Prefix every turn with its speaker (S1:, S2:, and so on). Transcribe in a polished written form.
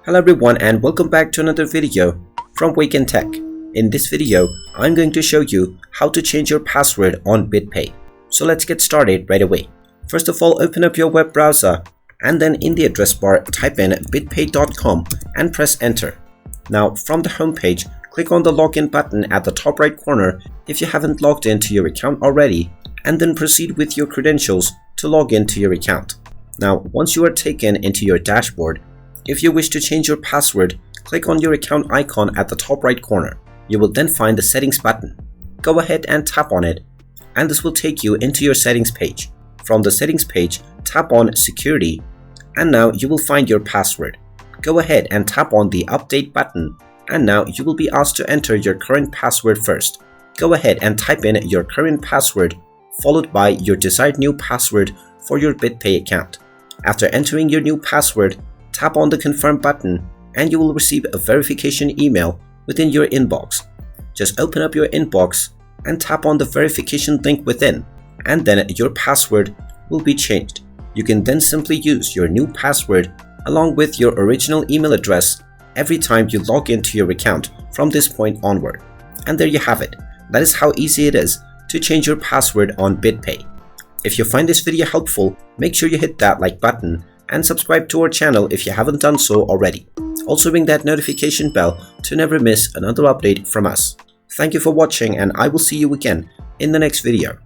S1: Hello everyone and welcome back to another video from Wake&Tech. In this video, I'm going to show you how to change your password on Bitpay. So let's get started right away. First of all, open up your web browser and then in the address bar type in bitpay.com and press enter. Now from the home page, click on the login button at the top right corner if you haven't logged into your account already, and then proceed with your credentials to log into your account. Now once you are taken into your dashboard, if you wish to change your password, click on your account icon at the top right corner. You will then find the settings button. Go ahead and tap on it, and this will take you into your settings page. From the settings page, tap on security, and now you will find your password. Go ahead and tap on the update button, and now you will be asked to enter your current password first. Go ahead and type in your current password, followed by your desired new password for your Bitpay account. After entering your new password, tap on the confirm button and you will receive a verification email within your inbox. Just open up your inbox and tap on the verification link within, and then your password will be changed. You can then simply use your new password along with your original email address every time you log into your account from this point onward. And there you have it. That is how easy it is to change your password on Bitpay. If you find this video helpful, make sure you hit that like button and subscribe to our channel if you haven't done so already. Also ring that notification bell to never miss another update from us. Thank you for watching and I will see you again in the next video.